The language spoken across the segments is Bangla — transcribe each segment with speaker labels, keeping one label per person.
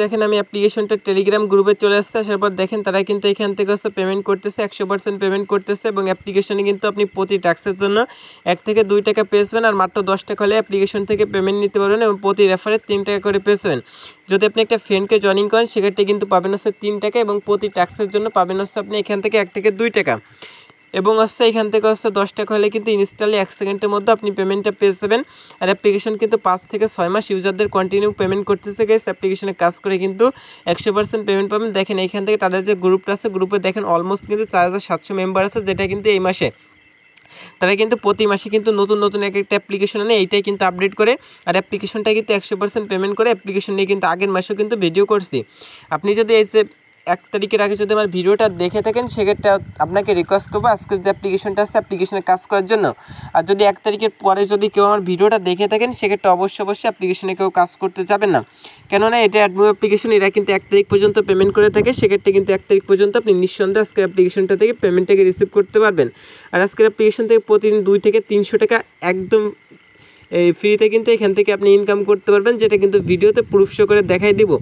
Speaker 1: দেখেন আমি অ্যাপ্লিকেশনটা টেলিগ্রাম গ্রুপে চলে আসছে। আসার পর দেখেন তারা কিন্তু এখান থেকে হচ্ছে পেমেন্ট করতেছে, 100% পেমেন্ট করতেছে এবং অ্যাপ্লিকেশনে কিন্তু আপনি প্রতি টাস্কের জন্য 1 থেকে 2 টাকা পেয়েছেন আর মাত্র 10 টাকা হলে অ্যাপ্লিকেশন থেকে পেমেন্ট নিতে পারবেন এবং প্রতি রেফারে 3 টাকা করে পেয়েছেন। যদি আপনি একটা ফ্রেন্ডকে জয়েনিং করেন সেক্ষেত্রে কিন্তু পাবেন হচ্ছে 3 টাকা এবং প্রতি টাস্কের জন্য পাবেন হচ্ছে আপনি এখান থেকে 1 থেকে 2 টাকা এবং হচ্ছে এখান থেকে হচ্ছে 10 টাকা হলে কিন্তু ইনস্টলে 1 সেকেন্ডের মধ্যে আপনি পেমেন্টটা পেয়ে যাবেন। আর অ্যাপ্লিকেশন কিন্তু 5 থেকে 6 মাস ইউজারদের কন্টিনিউ পেমেন্ট করতেছে গাইস। অ্যাপ্লিকেশনে কাজ করে কিন্তু 100% পেমেন্ট পাবেন। দেখেন এখান থেকে তাদের যে গ্রুপটা আছে গ্রুপে দেখেন অলমোস্ট কিন্তু 4700 মেম্বার আছে, যেটা কিন্তু এই মাসে তারা কিন্তু প্রতি মাসে কিন্তু নতুন একটা অ্যাপ্লিকেশন আনে, এইটাই কিন্তু আপডেট করে। আর অ্যাপ্লিকেশনটা কিন্তু 100% পেমেন্ট করে। অ্যাপ্লিকেশন নিয়ে কিন্তু আগের মাসেও কিন্তু ভিডিও করছি। আপনি যদি এই যে 1 তারিখের আগে যদি আমার ভিডিওটা দেখে থাকেন সেক্ষেত্রে আপনাকে রিকোয়েস্ট করবো আজকের যে অ্যাপ্লিকেশনটা আছে অ্যাপ্লিকেশনে কাজ করার জন্য। আর যদি 1 তারিখের পরে যদি কেউ আমার ভিডিওটা দেখে থাকেন সেক্ষেত্রে অবশ্যই অ্যাপ্লিকেশনে কেউ কাজ করতে যাবেন না, কেননা এটা অ্যাডমিন অ্যাপ্লিকেশন, এরা কিন্তু 1 তারিখ পর্যন্ত পেমেন্ট করে থাকে। সেক্ষেত্রে কিন্তু 1 তারিখ পর্যন্ত আপনি নিঃসন্দেহে আজকের অ্যাপ্লিকেশনটা থেকে পেমেন্টটাকে রিসিভ করতে পারবেন। আর আজকের অ্যাপ্লিকেশন থেকে প্রতিদিন 2 থেকে 300 টাকা একদম এই ফ্রিতে কিন্তু এখান থেকে আপনি ইনকাম করতে পারবেন, যেটা কিন্তু ভিডিওতে প্রুফ শো করে দেখাই দিব।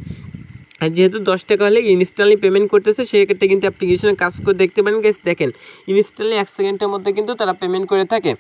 Speaker 1: আর যেহেতু 10 টাকা হলে ইনস্ট্যান্টলি পেমেন্ট করতেছে সেক্ষেত্রে কিন্তু অ্যাপ্লিকেশনে কাজ করে দেখতে পারেন গাইস। দেখেন ইনস্ট্যান্টলি 1 সেকেন্ডের মধ্যে কিন্তু তারা পেমেন্ট করে থাকে।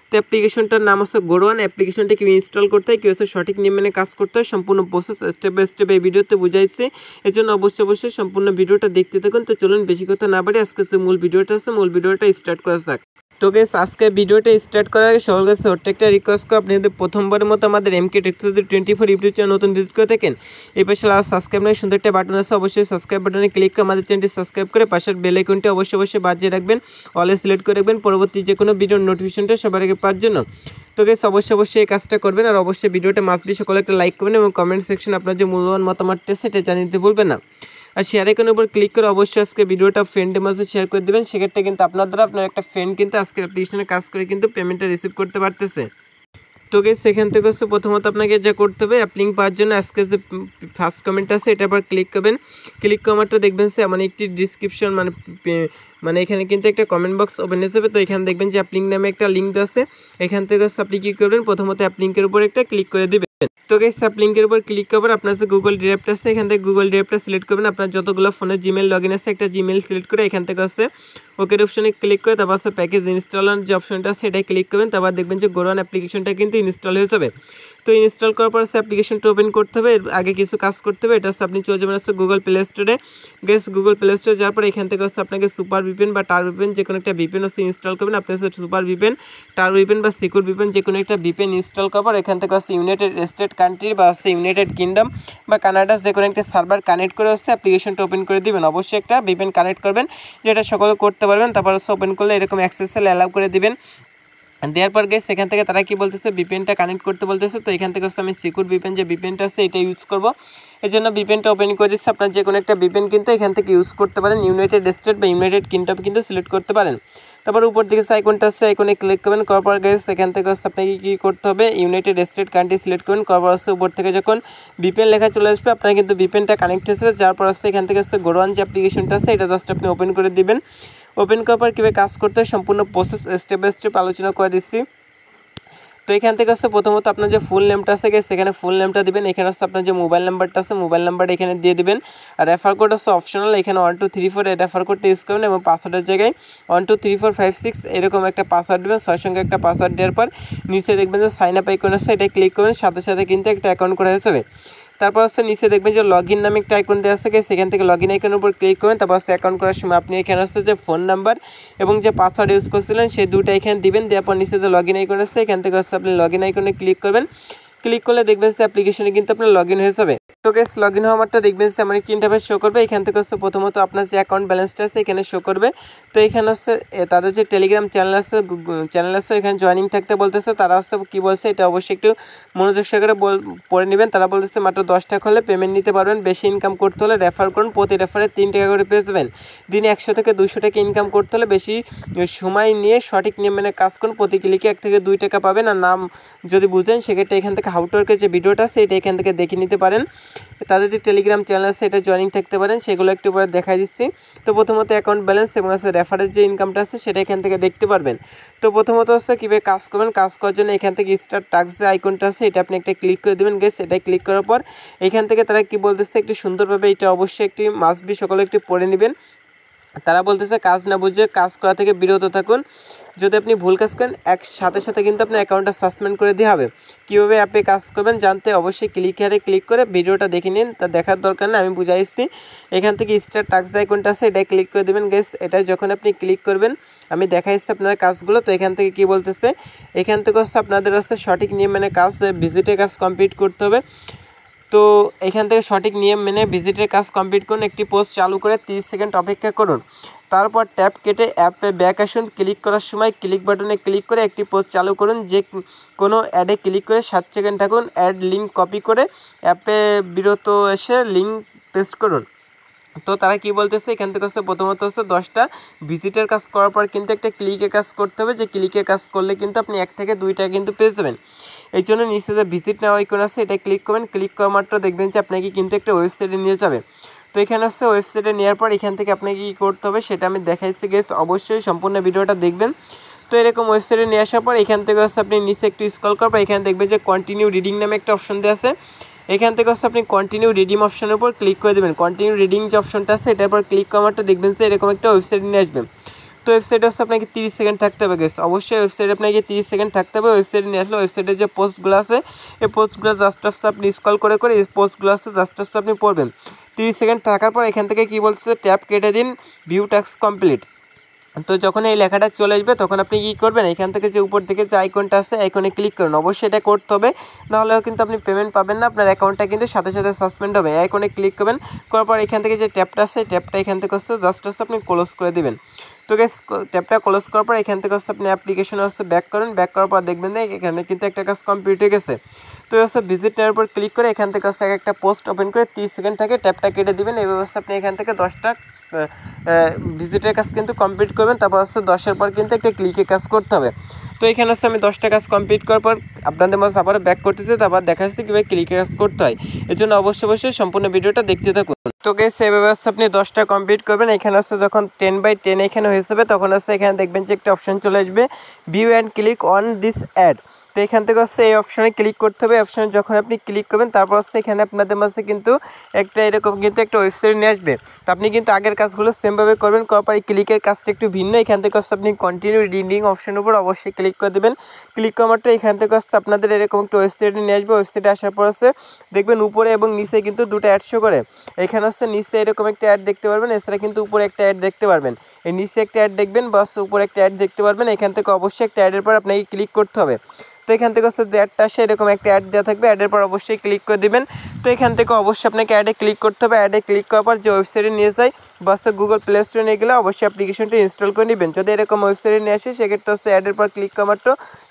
Speaker 1: তো অ্যাপ্লিকেশনটার নাম হচ্ছে গোডওয়ান। অ্যাপ্লিকেশনটা কীভাবে ইনস্টল করতে হয়, কী হচ্ছে সঠিক নিয়ম মেনে কাজ করতে হয়, সম্পূর্ণ প্রসেস স্টেপ বাই স্টেপ এই ভিডিওতে বুঝাইছে। এর জন্য অবশ্যই সম্পূর্ণ ভিডিওটা দেখতে থাকুন। তো চলুন বেশি কথা না বাড়ি আজকে যে মূল ভিডিওটা আছে মূল ভিডিওটা স্টার্ট করা যাক। তো গাইস আজকে ভিডিওটা স্টার্ট করার আগে সকল কাছে ছোট্ট একটা রিকোয়েস্ট করব, আপনি যদি প্রথমবারের মতো আমাদের এমকে টেক 24 ইউটিউব চ্যানেল নতুন ভিজিট করে থাকেন, এই পাশে লাল সাবস্ক্রাইব নামে সুন্দর একটা বাটন আছে, অবশ্যই সাবস্ক্রাইব বাটনে ক্লিক করে আমাদের চ্যানেলটি সাবস্ক্রাইব করে পাশের বেল আইকনটি অবশ্যই বাজিয়ে রাখবেন, অলে সিলেক্ট করে রাখবেন পরবর্তী যে কোনো ভিডিওর নোটিফিকেশনটা সবার আগে পাওয়ার জন্য। তো গাইস অবশ্যই এই কাজটা করবেন। আর অবশ্যই ভিডিওটা মাস্ট বি সকলে একটা লাইক করবেন এবং কমেন্ট সেকশনে আপনার যে মূল্যবান মতামতটা সেটা জানিয়ে দিতে ভুলবেন না। আর শেয়ার আইকনের উপর ক্লিক করে অবশ্যই আজকে ভিডিওটা ফ্রেন্ডের মাঝে শেয়ার করে দেবেন। সেক্ষেত্রে কিন্তু আপনার দ্বারা আপনার একটা ফ্রেন্ড কিন্তু আজকে অ্যাপ্লিকেশনে কাজ করে কিন্তু পেমেন্টটা রিসিভ করতে পারতেছে। তো গাইস সেখান থেকে হচ্ছে প্রথমত আপনাকে যা করতে হবে অ্যাপ্লিং পাওয়ার জন্য আজকে যে ফার্স্ট কমেন্ট আছে এটার উপর ক্লিক করবেন। ক্লিক করাটা দেখবেন সে মানে একটি ডিসক্রিপশন মানে এখানে কিন্তু একটা কমেন্ট বক্স ওপেন হয়ে যাবে। তো এখানে দেখবেন যে অ্যাপ্লিং নামে একটা লিঙ্ক আছে, এখান থেকে আপনি কী করবেন প্রথমত অ্যাপ্লিংকের উপর একটা ক্লিক করে দেবেন। তো গাইস অ্যাপ্লিংকের উপর ক্লিক করার আপনার যে গুগল ড্রাইভটা আছে এখান থেকে গুগল ড্রাইভটা সিলেক্ট করবেন। আপনার যতগুলো ফোনে জিমেল লগইন আছে একটা জিমেল সিলেক্ট করে এখান থেকে হচ্ছে ওকের অপশনে ক্লিক করে তারপর হচ্ছে প্যাকেজ ইনস্টলার যে অপশনটা আছে সেটাই ক্লিক করবেন। তারপর দেখবেন যে গোডওয়ান অ্যাপ্লিকেশনটা কিন্তু ইনস্টল হয়ে যাবে। তো ইনস্টল করার পর অ্যাপ্লিকেশনটা ওপেন করতে হবে, এর আগে কিছু কাজ করতে হবে। এটা হচ্ছে আপনি চলে যাবেন হচ্ছে গুগল প্লে স্টোরে। গাইস গুগল প্লে স্টোরে যাওয়ার পর এখান থেকে হচ্ছে আপনাকে সুপার ভিপিএন বা টার ভিপিএন যে কোনো একটা ভিপিএন হচ্ছে ইনস্টল করবেন। আপনি হচ্ছে সুপার ভিপিএন, টার ভিপিএন বা সিকিউর ভিপিএন যে কোনো একটা ভিপিএন ইনস্টল করার পর এখান থেকে হচ্ছে ইউনাইটেড স্টেট কান্ট্রি বা হচ্ছে ইউনাইটেড কিংডম বা কানাডা যে কোনো একটা সার্ভার কানেক্ট করে হচ্ছে অ্যাপ্লিকেশনটা ওপেন করে দিবেন। অবশ্যই একটা ভিপিএন কানেক্ট করবেন, যেটা সকলে করতে পারবেন। তারপর হচ্ছে ওপেন করলে এরকম অ্যাক্সেসেল অ্যালাউ করে দিবেন। দেওয়ার পর গাইস সেখান থেকে তারা কি বলতেছে ভিপিএনটা কানেক্ট করতে বলতেছে। তো এখান থেকে হচ্ছে আমি সিকিউর ভিপিএন যে ভিপিএনটা আছে এটা ইউজ করব। এই জন্য ভিপিএনটা ওপেন করে দিচ্ছে। আপনার যে কোনো একটা ভিপিএন কিন্তু এখান থেকে ইউজ করতে পারেন, ইউনাইটেড স্টেট বা ইউনাইটেড কিংডম কিন্তু সিলেক্ট করতে পারেন। তারপর উপর দিকে আইকনটা আছে, আইকনে ক্লিক করবেন। করার পর গাইস এখান থেকে হচ্ছে আপনাকে কী করতে হবে ইউনাইটেড স্টেট কান্ট্রি সিলেক্ট করবেন। করার পর হচ্ছে উপর থেকে যখন ভিপিএন লেখা চলে আসবে আপনার কিন্তু ভিপিএনটা কানেক্ট হয়ে যাবে। যার পর হচ্ছে এখান থেকে হচ্ছে গোডওয়ান যে অ্যাপ্লিকেশনটা আছে এটা জাস্ট আপনি ওপেন করে দিবেন। ওপেন করার পর কীভাবে কাজ করতে হয় সম্পূর্ণ প্রসেস স্টেপ বাই স্টেপ আলোচনা করে দিচ্ছি। তো এখান থেকে হচ্ছে প্রথমত আপনার যে ফুল নেমটা আছে সেখানে ফুল নেমটা দিবেন। এখানে হচ্ছে আপনার যে মোবাইল নাম্বারটা আছে মোবাইল নাম্বারটা এখানে দিয়ে দিবেন। আর রেফার কোড হচ্ছে অপশনাল, এখানে 1234 এই রেফার কোডটা ইউজ করবেন এবং পাসওয়ার্ডের জায়গায় 123456 এরকম একটা পাসওয়ার্ড দেবেন। 6 সংখ্যা একটা পাসওয়ার্ড দেওয়ার পর নিচে দেখবেন যে সাইন আপ আইকন আছে এটা ক্লিক করবেন, সাথে কিন্তু একটা অ্যাকাউন্ট করা হয়ে যাবে। তারপর হচ্ছে নিচে দেখবেন যে লগইন নামে একটা আইকন দেওয়া আছে, সেখান থেকে লগইন আইকনের উপর ক্লিক করবেন। তারপর হচ্ছে অ্যাকাউন্ট করার সময় আপনি এখানে হচ্ছে যে ফোন নাম্বার এবং যে পাসওয়ার্ড ইউজ করছিলেন সেই দুটো এখানে দিবেন। দেওয়ার পর নিচে যে লগইন আইকন আছে এখান থেকে হচ্ছে আপনি লগইন আইকনে ক্লিক করবেন। ক্লিক করলে দেখবেন যে অ্যাপ্লিকেশনে কিন্তু আপনার লগইন হয়ে যাবে। তো গাইস লগইন হওয়া মাত্র দেখবেন যে আমার একটি ইন্টারফেস শো করবে। এখান থেকে হচ্ছে প্রথমত আপনার যে অ্যাকাউন্ট ব্যালেন্সটা আছে এখানে শো করবে। তো এখানে হচ্ছে তাদের যে টেলিগ্রাম চ্যানেল আছে এখানে জয়েনিং থাকতে বলতেছে। তারা হচ্ছে কী বলছে এটা অবশ্যই একটু মনোযোগ সহকারে পড়ে নেবেন। তারা বলতেছে মাত্র 10 টাকা হলে পেমেন্ট নিতে পারবেন, বেশি ইনকাম করতে হলে রেফার করুন, প্রতি রেফারে 3 টাকা করে পেয়ে যাবেন। দিনে 100 থেকে 200 টাকা ইনকাম করতে হলে বেশি সময় নিয়ে সঠিক নিয়ম মেনে কাজ করুন, প্রতি ক্লিকে 1 থেকে 2 টাকা পাবেন। আর নাম যদি বুঝেন সেক্ষেত্রে এখান থেকে হাউ টু ওয়ার্কের যে ভিডিওটা আছে এটা এখান থেকে দেখে নিতে পারেন। তাদের যে টেলিগ্রাম চ্যানেল আছে এটা জয়েনিং থাকতে পারেন, সেগুলো একটু পরে দেখাই দিচ্ছি। তো প্রথমত অ্যাকাউন্ট ব্যালেন্স এবং আছে রেফারের যে ইনকামটা আছে সেটা এখান থেকে দেখতে পারবেন। তো প্রথমত হচ্ছে কীভাবে কাজ করবেন, কাজ করার জন্য এখান থেকে স্টার্ট টাস্ক যে আইকনটা আছে এটা আপনি একটা ক্লিক করে দেবেন গেস। এটা ক্লিক করার পর এখান থেকে তারা কি বলতেছে একটু সুন্দরভাবে, এটা অবশ্যই একটি মাস্ট বি সকলে একটু পড়ে নেবেন। তারা বলতেছে কাজ না বুঝে কাজ করা থেকে বিরত থাকুন, যদি আপনি ভুল কাজ করেন সাথে সাথে কিন্তু আপনার অ্যাকাউন্টটা সাসপেন্ড করে দেওয়া হবে। কীভাবে অ্যাপে কাজ করবেন জানতে অবশ্যই ক্লিক করে ভিডিওটা দেখে নিন, তা দেখার দরকার নেই, আমি বুঝাই দিচ্ছি। এখান থেকে স্টার টাস্ক আইকনটা আছে এটা ক্লিক করে দেবেন গেস। এটা যখন আপনি ক্লিক করবেন আমি দেখাই দিচ্ছি আপনার কাজগুলো। তো এখান থেকে কি বলতেছে, এখান থেকে হচ্ছে আপনাদের হচ্ছে সঠিক নিয়ম মেনে কাজ ভিজিটের কাজ কমপ্লিট করতে হবে। তো এখান থেকে সঠিক নিয়ম মেনে ভিজিটের কাজ কমপ্লিট করুন, একটি পোস্ট চালু করে 30 সেকেন্ড অপেক্ষা করুন, তারপর ট্যাপ কেটে অ্যাপে ব্যাক আসুন। ক্লিক করার সময় ক্লিক বাটনে ক্লিক করে একটি পোস্ট চালু করুন, যে কোনো অ্যাডে ক্লিক করে 7 সেকেন্ড থাকুন, অ্যাড লিঙ্ক কপি করে অ্যাপে বিরত এসে লিঙ্ক পেস্ট করুন। তো তারা কি বলতেছে এখান থেকে হচ্ছে প্রথমত হচ্ছে 10টা ভিজিটের কাজ করার পর কিন্তু একটা ক্লিকের কাজ করতে হবে, যে ক্লিকের কাজ করলে কিন্তু আপনি 1 থেকে 2টা কিন্তু পেয়ে যাবেন। এই জন্য নিচে যে ভিজিট নেওয়া আইকন আছে এটা ক্লিক করবেন, ক্লিক করা মাত্র দেখবেন যে আপনাকে কিন্তু একটা ওয়েবসাইটে নিয়ে যাবে। তো এখানে হচ্ছে ওয়েবসাইটে নেওয়ার পর এখান থেকে আপনাকে কী করতে হবে সেটা আমি দেখাইছি গেস, অবশ্যই সম্পূর্ণ ভিডিওটা দেখবেন। তো এরকম ওয়েবসাইটে নিয়ে আসার পর এখান থেকে হচ্ছে আপনি নিচে একটু স্ক্রল করার পর এখানে দেখবেন যে কন্টিনিউ রিডিং নামে একটা অপশন দেওয়া আছে। এখান থেকে হচ্ছে আপনি কন্টিনিউ রিডিং অপশনের উপর ক্লিক করে দেবেন। কন্টিনিউ রিডিং যে অপশনটা আছে এটার পর ক্লিক করা মাত্র দেখবেন যে এরকম একটা ওয়েবসাইট নিয়ে আসবে। তো ওয়েবসাইটে হচ্ছে আপনাকে 30 সেকেন্ড থাকতে হবে গেস, অবশ্যই ওয়েবসাইটে আপনাকে 30 সেকেন্ড থাকতে হবে। ওয়েবসাইটে নিয়ে আসলে ওয়েবসাইটের যে পোস্টগুলো আছে এই পোস্টগুলো জাস্ট আপনি স্ক্রল করে এই পোস্টগুলো আছে জাস্ট আপনি পড়বেন। 30 সেকেন্ড থাকার পর এখান থেকে কী বলছে, ট্যাপ কেটে দিন, ভিউ টাস্ক কমপ্লিট। তো যখন এই লেখাটা চলে আসবে তখন আপনি কী করবেন, এখান থেকে যে উপর থেকে যে আইকনটা আছে আইকনে ক্লিক করুন, অবশ্যই এটা করতে হবে, নাহলেও কিন্তু আপনি পেমেন্ট পাবেন না, আপনার অ্যাকাউন্টটা কিন্তু সাথে সাথে সাসপেন্ড হবে। আইকনে ক্লিক করবেন, করার পর এখান থেকে যে ট্যাপটা আছে ট্যাপটা এখান থেকে হচ্ছে জাস্ট আপনি ক্লোজ করে দেবেন। তো গ্যাস ট্যাপটা ক্লোজ করার পর এখান থেকে হচ্ছে আপনি অ্যাপ্লিকেশনে হচ্ছে ব্যাক করুন, ব্যাক করার পর দেখবেন যে এখানে কিন্তু একটা কাজ কমপ্লিট হয়ে গেছে। তো হচ্ছে ভিজিট নেওয়ার উপর ক্লিক করে এখান থেকে হচ্ছে একটা পোস্ট ওপেন করে 30 সেকেন্ড থাকে ট্যাপটা কেটে দিবেন। এইভাবে হচ্ছে আপনি এখান থেকে 10টা ভিজিটের কাজ কিন্তু কমপ্লিট করবেন, তারপর হচ্ছে 10-এর পর কিন্তু একটা ক্লিকের কাজ করতে হবে। তো এখানে হচ্ছে আমি 10টা কাজ কমপ্লিট করার পর আপনাদের মাঝে আবার ব্যাক করতেছি, তারপর দেখা যাচ্ছে কীভাবে ক্লিকের কাজ করতে হয়। এর জন্য অবশ্যই সম্পূর্ণ ভিডিওটা দেখতে থাকুন। তো গাইস সেভাবে হচ্ছে আপনি 10টা কমপ্লিট করবেন। এখানে হচ্ছে যখন 10/10 এখানে হয়ে যাবে তখন হচ্ছে এখানে দেখবেন যে একটা অপশন চলে আসবে, view and click on this ad. তো এখান থেকে হচ্ছে এই অপশানে ক্লিক করতে হবে। অপশানে যখন আপনি ক্লিক করবেন তারপর হচ্ছে এখানে আপনাদের মাঝে কিন্তু একটা এরকম কিন্তু একটা ওয়েবসাইট নিয়ে আসবে। তো আপনি কিন্তু আগের কাজগুলো সেমভাবে করবেন, করার পর এই ক্লিকের কাজটা একটু ভিন্ন। এখান থেকে হচ্ছে আপনি কন্টিনিউ রিডিং অপশানের উপর অবশ্যই ক্লিক করে দেবেন। ক্লিক করা মাত্র এখান থেকে হচ্ছে আপনাদের এরকম একটা ওয়েবসাইটে নিয়ে আসবে। ওয়েবসাইটে আসার পর হচ্ছে দেখবেন উপরে এবং নিচে কিন্তু দুটো অ্যাড শো করে। এখানে হচ্ছে নিচে এরকম একটা অ্যাড দেখতে পারবেন, এছাড়া কিন্তু উপরে একটা অ্যাড দেখতে পারবেন। এই নিচে একটা অ্যাড দেখবেন বাস উপরে একটা অ্যাড দেখতে পারবেন। এখান থেকে অবশ্যই একটা অ্যাডের পর আপনাকে ক্লিক করতে হবে। তো এখান থেকে হচ্ছে যে অ্যাডটা আসে এরকম একটা অ্যাড দেওয়া থাকবে, অ্যাডের পর অবশ্যই ক্লিক করে দিবেন। তো এখান থেকে অবশ্যই আপনাকে অ্যাডে ক্লিক করতে হবে। অ্যাডে ক্লিক করার পর যে ওয়েবসাইটে নিয়ে যায় বাস গুগল প্লে স্টোরে নিয়ে গেলে অবশ্যই অ্যাপ্লিকেশনটা ইনস্টল করে নেবেন। যদি এরকম ওয়েবসাইটে নিয়ে আসে সেক্ষেত্রে হচ্ছে অ্যাডের পর ক্লিক করা মাত্র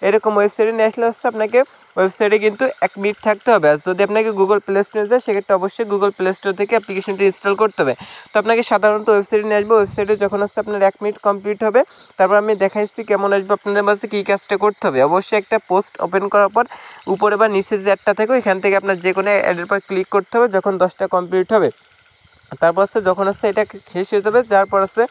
Speaker 1: এরকম ওয়েবসাইটে নিয়ে আসলে হচ্ছে আপনাকে ওয়েবসাইটে কিন্তু 1 মিনিট থাকতে হবে। আর যদি আপনাকে গুগল প্লে স্টোরে যায় সেক্ষেত্রে অবশ্যই গুগল প্লে স্টোর থেকে অ্যাপ্লিকেশনটা ইনস্টল করতে হবে। তো আপনাকে সাধারণত ওয়েবসাইটে নিয়ে আসবে। ওয়েবসাইটে যখন হচ্ছে আপনার 1 মিনিট কমপ্লিট হবে তারপর আমি দেখাইছি কেমন আসবে আপনাদের মাঝে কী কাজটা করতে হবে। অবশ্যই একটা পোস্ট ওপেন করার পর উপরে বা নিচে যে অ্যাডটা থাকে এখান থেকে আপনার যে কোনো অ্যাডের পর ক্লিক করতে হবে যখন 10টা কমপ্লিট হবে। তারপর হচ্ছে যখন হচ্ছে এটা শেষ হয়ে যাবে, যার পর হচ্ছে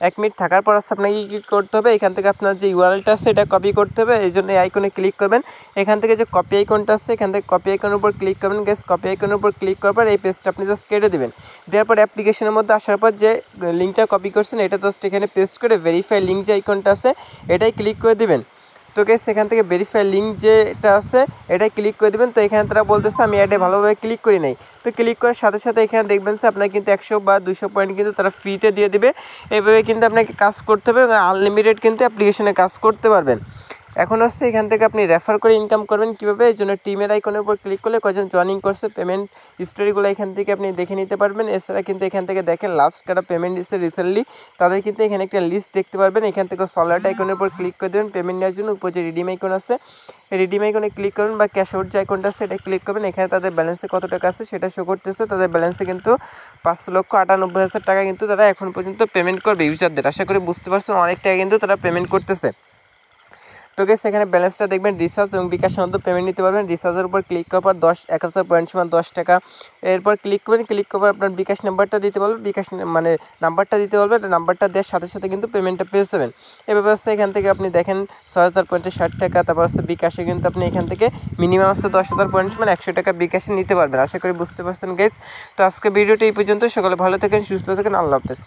Speaker 1: 1 মিনিট থাকার পর হচ্ছে আপনাকে কী করতে হবে, এখান থেকে আপনার যে ইউআরএলটা আছে এটা কপি করতে হবে। এই জন্য এই আইকনে ক্লিক করবেন। এখান থেকে যে কপি আইকনটা আছে এখান থেকে কপি আইকনের উপর ক্লিক করবেন। গ্যাস কপি আইকনের উপর ক্লিক করার পর এই পেজটা আপনি জাস্ট কেটে দেবেন। দেওয়ার পর অ্যাপ্লিকেশনের মধ্যে আসার পর যে লিঙ্কটা কপি করছেন এটা জাস্ট এখানে পেস্ট করে ভেরিফাই লিঙ্ক যে আইকনটা আছে এটাই ক্লিক করে দেবেন। তো গাইস সেখান থেকে ভেরিফাই লিঙ্ক যেটা আছে এটাই ক্লিক করে দেবেন। তো এখানে তারা বলতেছে আমি অ্যাডে ভালোভাবে ক্লিক করি নাই। তো ক্লিক করার সাথে সাথে এখানে দেখবেন যে আপনার কিন্তু 100 বা 200 পয়েন্ট কিন্তু তারা ফ্রিতে দিয়ে দিবে। এইভাবে কিন্তু আপনাকে কাজ করতে হবে এবং আনলিমিটেড কিন্তু অ্যাপ্লিকেশনে কাজ করতে পারবেন। এখন হচ্ছে এখান থেকে আপনি রেফার করে ইনকাম করবেন কীভাবে, এই জন্য টিমের আইকনের উপর ক্লিক করলে কজন জয়েনিং করছে পেমেন্ট হিস্টোরিগুলো এখান থেকে আপনি দেখে নিতে পারবেন। এছাড়া কিন্তু এখান থেকে দেখেন লাস্ট কারা পেমেন্ট দিচ্ছে রিসেন্টলি তাদের কিন্তু এখানে একটা লিস্ট দেখতে পারবেন। এখান থেকে সলার আইকনের উপর ক্লিক করে দেবেন পেমেন্ট নেওয়ার জন্য। উপর যে রিডিম আইকন আছে এই রিডিম আইকনে ক্লিক করবেন বা ক্যাশ আউট যে আইকনটা আছে এটা ক্লিক করবেন। এখানে তাদের ব্যালেন্সে কত টাকা আছে সেটা শো করতেছে। তাদের ব্যালেন্সে কিন্তু 5,98,000 টাকা কিন্তু তারা এখন পর্যন্ত পেমেন্ট করবে ইউজারদের। আশা করি বুঝতে পারছেন অনেক টাকা কিন্তু তারা পেমেন্ট করতেছে। তো গাইস এখানে ব্যালেন্সটা দেখবেন রিচার্জ এবং বিকাশের মধ্যে পেমেন্ট নিতে পারবেন। রিচার্জের উপর ক্লিক করার পর 10,000 পয়েন্ট সমান 10 টাকা। এরপর ক্লিক করবেন, ক্লিক করার আপনার বিকাশ নাম্বারটা দিতে বলবে, বিকাশ মানে নাম্বারটা দিতে বলবে, নাম্বারটা দেওয়ার সাথে সাথে কিন্তু পেমেন্টটা পেয়ে যাবেন। এভাবে হচ্ছে এখান থেকে আপনি দেখেন 6,000 পয়েন্টে 60 টাকা। তারপর হচ্ছে বিকাশে কিন্তু আপনি এখান থেকে মিনিমাম হচ্ছে 10,000 পয়েন্ট সমান 100 টাকা বিকাশে নিতে পারবেন। আশা করি বুঝতে পারছেন গাইস। তো আজকে ভিডিওটা এই পর্যন্ত। সকলে ভালো থাকেন, সুস্থ থাকেন, আল্লাহ হাফেজ।